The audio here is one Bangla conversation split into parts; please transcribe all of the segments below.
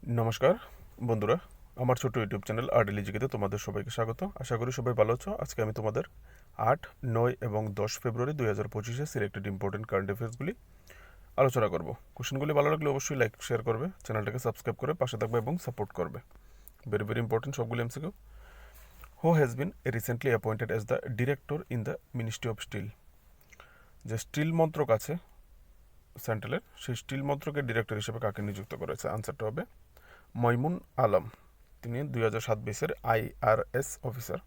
নমস্কার বন্ধুরা, আমার ছোট্ট ইউটিউব চ্যানেল আর্টলিজিকেতে তোমাদের সবাইকে স্বাগত। আশা করি সবাই ভালো আছো। আজকে আমি তোমাদের 8, 9 এবং 10 ফেব্রুয়ারি 2025 সিলেক্টেড ইম্পর্টেন্ট কারেন্ট অ্যাফেয়ার্সগুলি আলোচনা করব। কোশ্চেনগুলি ভালো লাগলে অবশ্যই লাইক শেয়ার করবে, চ্যানেলটাকে সাবস্ক্রাইব করে পাশে থাকবে এবং সাপোর্ট করবে। ভেরি ভেরি ইম্পর্টেন্ট সবগুলি MCQ. Who has been recently appointed as the director in the ministry of steel? যে স্টিল মন্ত্রক আছে সেন্ট্রালের, সেই স্টিল মন্ত্রকের ডিরেক্টর হিসেবে কাকে নিযুক্ত করেছে? আনসারটা হবে মইমুন আলম। তিনি 2027-এর IRS অফিসার।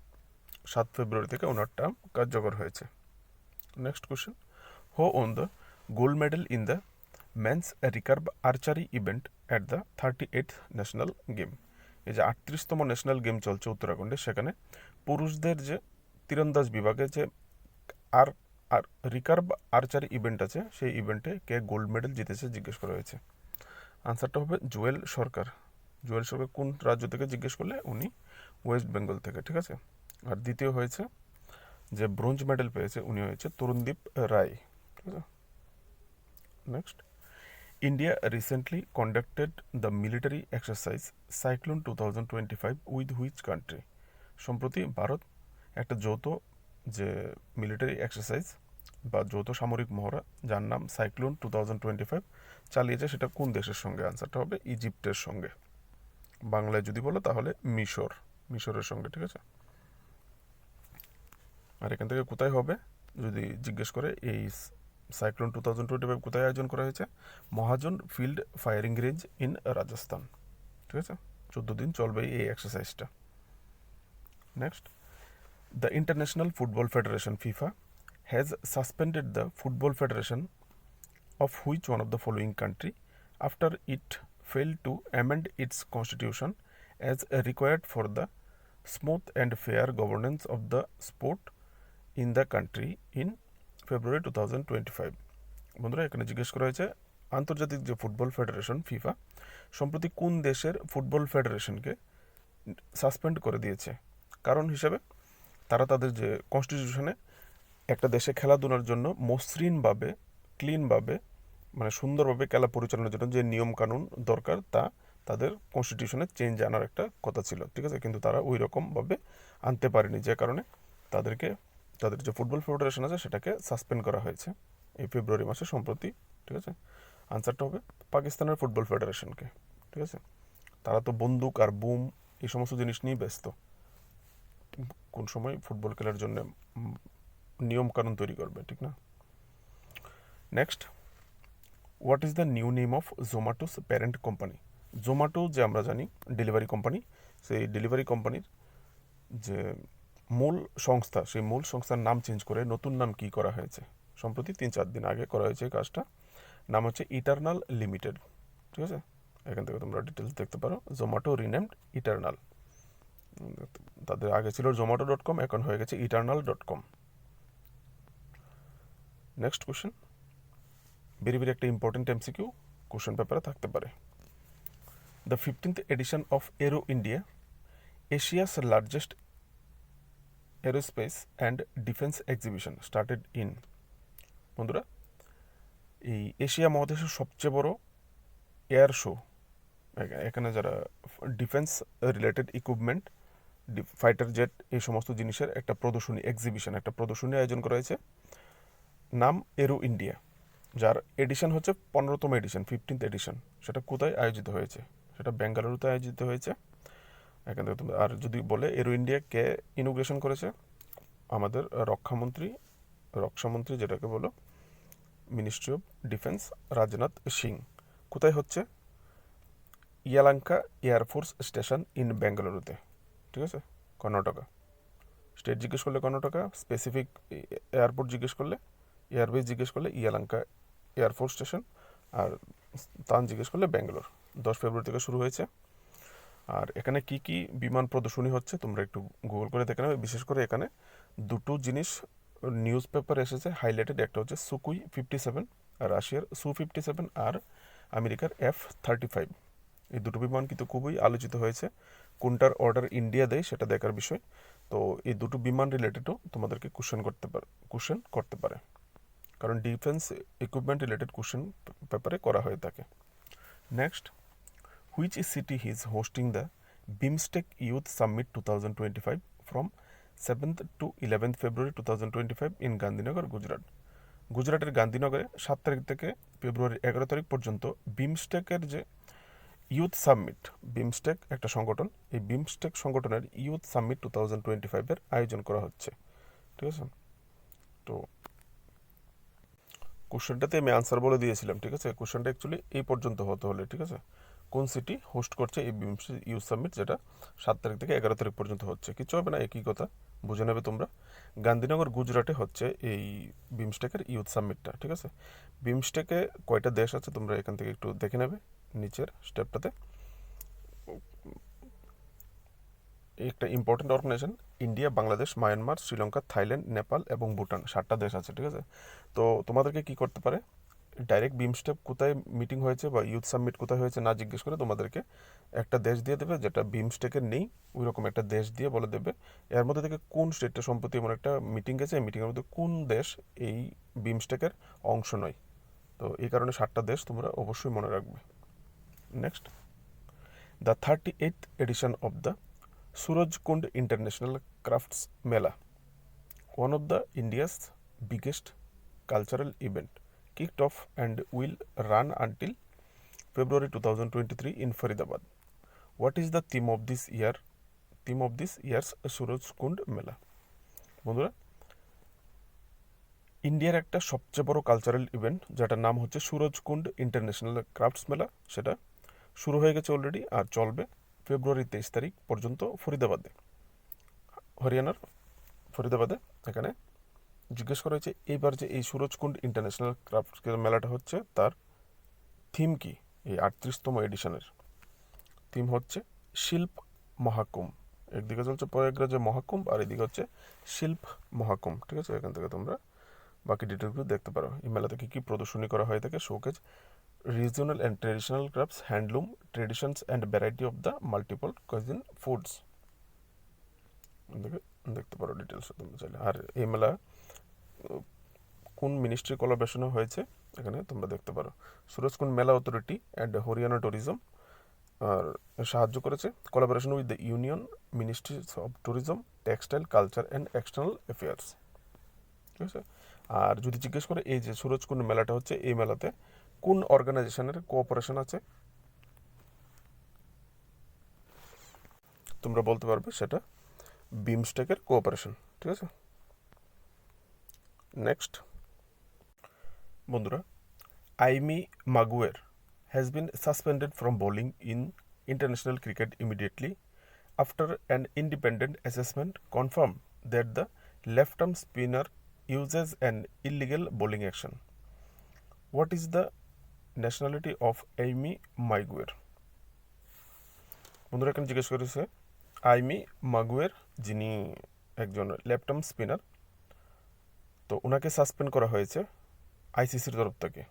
7 ফেব্রুয়ারি থেকে ওনার টার্ম কার্যকর হয়েছে। Next question, who won the gold medal in the men's recurve archery event at the 38th national game? এই যে 38তম ন্যাশনাল গেম চলছে উত্তরাখণ্ডে, সেখানে পুরুষদের যে তীরন্দাজ বিভাগে যে আর আর রিকার্ভ আর্চারি ইভেন্ট আছে, সেই ইভেন্টে কে গোল্ড মেডেল জিতেছে জিজ্ঞেস করা হয়েছে। আনসারটা হবে জুয়েল সরকার। জুয়েল সরকার কোন রাজ্য থেকে জিজ্ঞেস করলে উনি ওয়েস্ট বেঙ্গল থেকে, ঠিক আছে। আর দ্বিতীয় হয়েছে যে ব্রোঞ্জ মেডেল পেয়েছে উনি হয়েছে তরুণদীপ রায়, ঠিক আছে। Next, India recently conducted the military exercise cyclone 2025 with which country? সম্প্রতি ভারত একটা যৌথ যে মিলিটারি এক্সারসাইজ বা যৌথ সামরিক মহড়া, যার নাম সাইক্লোন 2025, চালিয়েছে, সেটা কোন দেশের সঙ্গে? আনসারটা হবে ইজিপ্টের সঙ্গে। বাংলায় যদি বলো তাহলে মিশরের সঙ্গে, ঠিক আছে। আর এখান থেকে কোথায় হবে যদি জিজ্ঞেস করে, এই সাইক্লোন 2025 কোথায় আয়োজন করা হয়েছে? Mahajan field firing range in Rajasthan, ঠিক আছে। 14 দিন চলবে এই এক্সারসাইজটা। Next, the international football federation FIFA has suspended the football federation of which one of the following country after it failed to amend its constitution as required for the smooth and fair governance of the sport in the country in February 2025? বন্ধুরা, এখানে জিজ্ঞেস করা হয়েছে আন্তর্জাতিক যে ফুটবল ফেডারেশন ফিফা সম্প্রতি কোন দেশের ফুটবল ফেডারেশনকে সাসপেন্ড করে দিয়েছে। কারণ হিসেবে তারা তাদের যে কনস্টিটিউশনে একটা দেশে খেলাধুলার জন্য মসৃণভাবে, ক্লিনভাবে, মানে সুন্দরভাবে খেলা পরিচালনার জন্য যে নিয়ম কানুন দরকার, তা তাদের কনস্টিটিউশনে চেঞ্জ আনার একটা কথা ছিল, ঠিক আছে। কিন্তু তারা ওই রকমভাবে আনতে পারেনি, যে কারণে তাদেরকে, তাদের যে ফুটবল ফেডারেশন আছে সেটাকে সাসপেন্ড করা হয়েছে এই ফেব্রুয়ারি মাসে সম্প্রতি, ঠিক আছে। আনসারটা হবে পাকিস্তানের ফুটবল ফেডারেশনকে, ঠিক আছে। তারা তো বন্দুক আর বুম এই সমস্ত জিনিস নিয়ে ব্যস্ত, কোন সময় ফুটবল খেলার জন্য নিয়ম কানুন তৈরি করবে, ঠিক না। Next, what is the new name of Zomato's parent company? Zomato যে আমরা জানি ডেলিভারি কোম্পানি, সেই ডেলিভারি কোম্পানির যে মূল সংস্থা, সেই মূল সংস্থার নাম চেঞ্জ করে নতুন নাম কি করা হয়েছে? সম্প্রতি 3-4 দিন আগে করা হয়েছে এই কাজটা। নাম হচ্ছে ইটারনাল লিমিটেড, ঠিক আছে। এখান থেকে তোমরা ডিটেলস দেখতে পারো। Zomato renamed eternal. তাদের আগে ছিল zomato.com, এখন হয়ে গেছে eternal.com। Next question, very very একটা ইম্পর্টেন্ট এমসিকিউ কোশ্চেন পেপারে থাকতে পারে। The 15th edition of arrow India, Asia's largest aerospace and defence exhibition, started in? বন্ধুরা, এই এশিয়া মহাদেশের সবচেয়ে বড় এয়ার শো, এখানে যারা defence related equipment, fighter jet, এই সমস্ত জিনিসের একটা প্রদর্শনী, এক্সিবিশন, একটা প্রদর্শনী আয়োজন করা হয়েছে, নাম এরো ইন্ডিয়া, যার এডিশন হচ্ছে 15তম এডিশন, 15th এডিশন। সেটা কোথায় আয়োজিত হয়েছে? সেটা বেঙ্গালুরুতে আয়োজিত হয়েছে। এখান থেকে তুমি, আর যদি বলে এরো ইন্ডিয়া কে ইনোগ্রেশন করেছে? আমাদের রক্ষামন্ত্রী যেটাকে বলো ministry of defence, Rajnath Singh. কোথায় হচ্ছে? ইয়ালাঙ্কা এয়ারফোর্স স্টেশন ইন বেঙ্গালুরুতে, ঠিক আছে, কর্ণাটকা। স্টেট জিজ্ঞেস করলে কর্ণাটকা, স্পেসিফিক এয়ারপোর্ট জিজ্ঞেস করলে, এয়ারবেস জিজ্ঞেস করলে ইয়ালাঙ্কা এয়ারফোর্স স্টেশন, আর স্থান জিজ্ঞেস করলে ব্যাঙ্গালোর। 10 ফেব্রুয়ারি থেকে শুরু হয়েছে। আর এখানে কি কি বিমান প্রদর্শনী হচ্ছে তোমরা একটু গুগল করে দেখে নেবে। বিশেষ করে এখানে দুটো জিনিস নিউজ পেপারে এসেছে হাইলাইটেড, একটা হচ্ছে সুকুই 57, রাশিয়ার Su-57, আর আমেরিকার F-35। এই দুটো বিমান কিন্তু খুবই আলোচিত হয়েছে। কোনটার অর্ডার ইন্ডিয়া দেয় সেটা দেখার বিষয়। তো এই দুটো বিমান রিলেটেডও তোমাদেরকে কোশ্চেন করতে পারে, কারণ ডিফেন্স ইকুইপমেন্ট রিলেটেড কোশ্চেন পেপারে করা হয়ে থাকে। Next, which city is hosting the BIMSTEC Youth Summit 2025 from 7th to 11th February 2025 in Gandhinagar, Gujarat? গুজরাটের গান্ধীনগরে 7 তারিখ থেকে ফেব্রুয়ারি 11 তারিখ পর্যন্ত বিমস্টেকের যে ইউথ সামিট, বিমস্টেক একটা সংগঠন, এই বিমস্টেক সংগঠনের ইউথ সামিট 2025-এর আয়োজন করা হচ্ছে। ঠিক আছে, তো কোশ্চেনটাতে আমি আনসার বলে দিয়েছিলাম। ঠিক আছে, কোশ্চেনটা অ্যাকচুয়ালি এই পর্যন্ত হতে হলে, ঠিক আছে, কোন সিটি হোস্ট করছে এই বিমস্টেক ইউথ সামিট, যেটা 7 তারিখ থেকে 11 তারিখ পর্যন্ত হচ্ছে। কিছু হবে না, একই কথা, বুঝে নেবে তোমরা। গান্ধীনগর গুজরাটে হচ্ছে এই বিমস্টেকের ইউথ সামিটটা। ঠিক আছে, বিমস্টেকে কয়টা দেশ আছে তোমরা এখান থেকে একটু দেখে নেবে নিচের স্টেপটাতে। একটা important organisation, India, Bangladesh, Myanmar, Sri Lanka, Thailand, Nepal এবং ভুটান, 7টা দেশ আছে। ঠিক আছে, তো তোমাদেরকে কি করতে পারে, ডাইরেক্ট বিমস্টেক কোথায় মিটিং হয়েছে বা ইউথ সামিট কোথায় হয়েছে না জিজ্ঞেস করে তোমাদেরকে একটা দেশ দিয়ে দেবে যেটা বিমস্টেকের নেই, ওই রকম একটা দেশ দিয়ে বলে দেবে এর মধ্যে থেকে কোন স্টেটটা সম্প্রতি এমন একটা মিটিং গেছে, এই মিটিংয়ের মধ্যে কোন দেশ এই বিমস্টেকের অংশ নয়। তো এই কারণে 7টা দেশ তোমরা অবশ্যই মনে রাখবে। Next, the 38th edition of the Surajkund International Crafts Mela, one of the India's biggest cultural event, kicked off and will run until February 2023 in Faridabad. What is the theme of this year's Surajkund Mela? বন্ধুরা, ইন্ডিয়ার একটা সবচেয়ে বড় কালচারাল ইভেন্ট যেটার নাম হচ্ছে সুরজকুন্ড ইন্টারন্যাশনাল ক্রাফটস মেলা, সেটা শুরু হয়ে গেছে অলরেডি আর চলবে ফেব্রুয়ারি 23 তারিখ পর্যন্ত ফরিদাবাদে, হরিয়ানার ফরিদাবাদে। এখানে জিজ্ঞেস করা হয়েছে এইবার যে এই সুরজকুন্ড ইন্টারন্যাশনাল ক্রাফটস মেলাটা হচ্ছে তার থিম কি। এই 38তম এডিশনের থিম হচ্ছে শিল্প মহাকুম্ভ। একদিকে চলছে প্রয়াগরাজে মহাকুম্ভ আর এদিকে হচ্ছে শিল্প মহাকুম্ভ। ঠিক আছে, এখান থেকে তোমরা বাকি ডিটেলসগুলো দেখতে পারো। এই মেলাতে কী কী প্রদর্শনী করা হয়ে থাকে, showcase regional and traditional crafts, handloom traditions and variety of the multiple cuisine foods, দেখতে পারো ডিটেলস তোমরা চাইলে। আর এই মেলা কোন মিনিস্ট্রি কোলাবোরেশনে হয়েছে এখানে তোমরা দেখতে পারো। সুরজকুন্ড মেলা অথরিটি অ্যান্ড হরিয়ানা ট্যুরিজম আর সাহায্য করেছে, collaboration with the union ministries of tourism, textile, culture and external affairs. ঠিক আছে, আর যদি জিজ্ঞেস করে এই যে সুরজকুন্ড মেলাটা হচ্ছে, এই মেলাতে কোন অর্গানাইজেশনের কোঅপারেশন আছে তোমরা বলতে পারবে সেটা বিমস্টেকের কোঅপারেশন। ঠিক আছে, নেক্সট বন্ধুরা, আইমি মাগুয়ের has been suspended from bowling in international cricket immediately after an independent assessment confirmed that the left-arm spinner uses an illegal bowling action. What is the nationality of Amy Maguire? বন্ধুরা, এখানে জিজ্ঞেস করেছে আইমি মাগুয়ের, যিনি একজন লেফট আর্ম স্পিনার, তো ওনাকে সাসপেন্ড করা হয়েছে আইসিসির তরফ থেকে।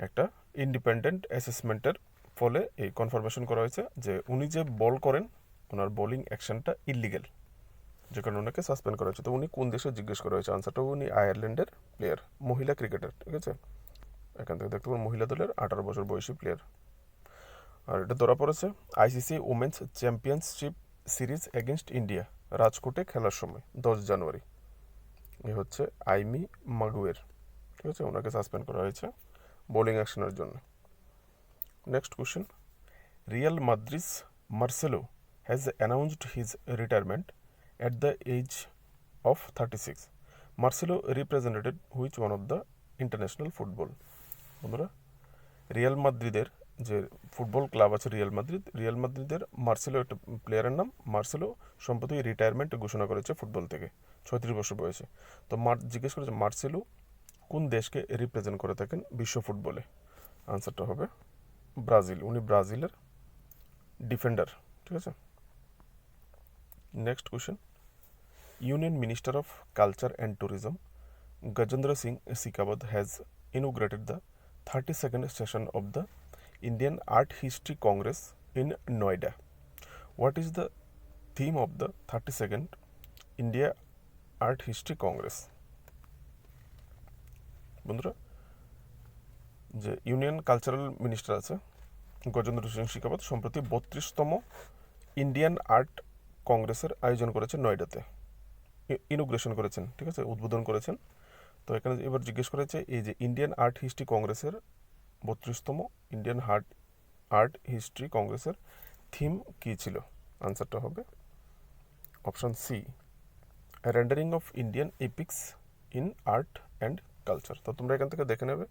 একটা ইন্ডিপেন্ডেন্ট অ্যাসেসমেন্টের ফলে এই কনফার্মেশন করা হয়েছে যে উনি যে বল করেন ওনার বোলিং অ্যাকশনটা ইলিগেল, যে কারণে ওনাকে সাসপেন্ড করা হয়েছে। তো উনি কোন দেশে জিজ্ঞেস করা হয়েছে, আনসারটা উনি আয়ারল্যান্ডের প্লেয়ার, মহিলা ক্রিকেটার। ঠিক আছে, এখান থেকে দেখতে পাবেন মহিলা দলের 18 বছর বয়সী প্লেয়ার। আর এটা ধরা পড়েছে ICC women's championship series against India, রাজকোটে খেলার সময় 10 জানুয়ারি। এ হচ্ছে আইমি মাগুয়ের। ঠিক আছে, ওনাকে সাসপেন্ড করা হয়েছে বোলিং অ্যাকশনের জন্য। Next question, Real Madrid's Marcelo has announced his retirement at the age of 36. Marcelo represented which one of the international football? বন্ধুরা, রিয়াল মাদ্রিদের যে ফুটবল ক্লাব আছে রিয়াল মাদ্রিদের মার্সেলো একটা প্লেয়ারের নাম। মার্সেলো সম্প্রতি রিটায়ারমেন্ট ঘোষণা করেছে ফুটবল থেকে 36 বছর বয়সে। তো জিজ্ঞেস করেছে মার্সেলো কোন দেশকে রিপ্রেজেন্ট করে থাকেন বিশ্ব ফুটবলে, আনসারটা হবে ব্রাজিল। উনি ব্রাজিলের ডিফেন্ডার। ঠিক আছে, next question, union minister of culture and tourism Gajendra Singh Shekhawat has inaugurated the 32nd session of the Indian Art History Congress in Noida. What is the theme of the 32nd India Art History Congress? বন্ধুরা, যে ইউনিয়ন কালচারাল মিনিস্টার আছে গজেন্দ্র সিং শেখাবত সম্প্রতি 32তম ইন্ডিয়ান আর্ট কংগ্রেসের আয়োজন করেছেন নয়ডাতে, ইনোগ্রেশন করেছেন, ঠিক আছে, উদ্বোধন করেছেন। তো এখানে এবার জিজ্ঞেস করেছে এই যে ইন্ডিয়ান আর্ট হিস্ট্রি কংগ্রেসের 32তম ইন্ডিয়ান আর্ট হিস্ট্রি কংগ্রেসের থিম কী ছিল? আনসারটা হবে option C, rendering of Indian epics in art and culture. তো তোমরা এখান থেকে দেখে নেবে,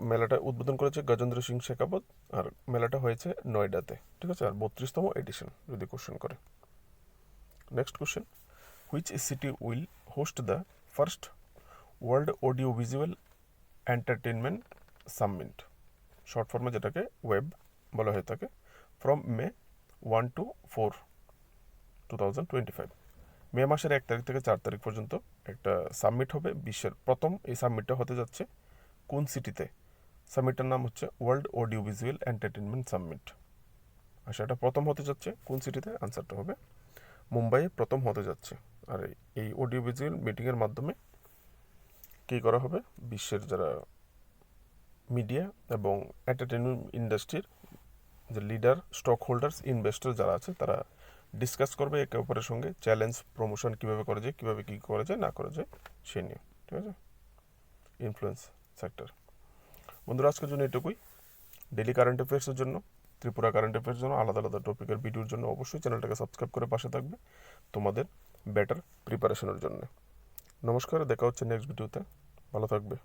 মেলাটা উদ্বোধন করেছে গজেন্দ্র সিং শেখাবত, আর মেলাটা হয়েছে নয়ডাতে, ঠিক আছে, আর 32তম এডিশন যদি কোশ্চেন করে। Next question, which city will host the first world audio visual entertainment summit, short ফর্মে যেটাকে ওয়েব বলা হয়ে থাকে, ফ্রম মে 1 to 4, 2025। মে মাসের 1 তারিখ থেকে 4 তারিখ পর্যন্ত একটা সাবমিট হবে, বিশ্বের প্রথম এই সাবমিটটা হতে যাচ্ছে কোন সিটিতে? সাবমিটটার নাম হচ্ছে world audio visual entertainment summit. আচ্ছা, এটা প্রথম হতে যাচ্ছে কোন সিটিতে? আনসারটা হবে মুম্বাইয়ে প্রথম হতে যাচ্ছে। আর এই অডিও ভিজুয়াল মিটিংয়ের মাধ্যমে কী করা হবে? বিশ্বের যারা মিডিয়া এবং এন্টারটেনমেন্ট ইন্ডাস্ট্রির যে লিডার, স্টক হোল্ডার্স, ইনভেস্টর যারা আছে তারা ডিসকাস করবে একে অপরের সঙ্গে, চ্যালেঞ্জ প্রমোশন কীভাবে করা যায়, কীভাবে কী করা যায় না করা যায় সে নিয়ে, ঠিক আছে, ইনফ্লুয়েন্স সেক্টর। বন্ধুরা, আজকের জন্য এটুকুই। ডেলি কারেন্ট অ্যাফেয়ার্সের জন্য, ত্রিপুরা কারেন্ট অ্যাফেয়ার্সের জন্য, আলাদা আলাদা টপিকের ভিডিওর জন্য অবশ্যই চ্যানেলটাকে সাবস্ক্রাইব করে পাশে থাকবে তোমাদের বেটার প্রিপারেশনের জন্য। নমস্কার, দেখা হচ্ছে নেক্সট ভিডিওতে, ভালো থাকবে।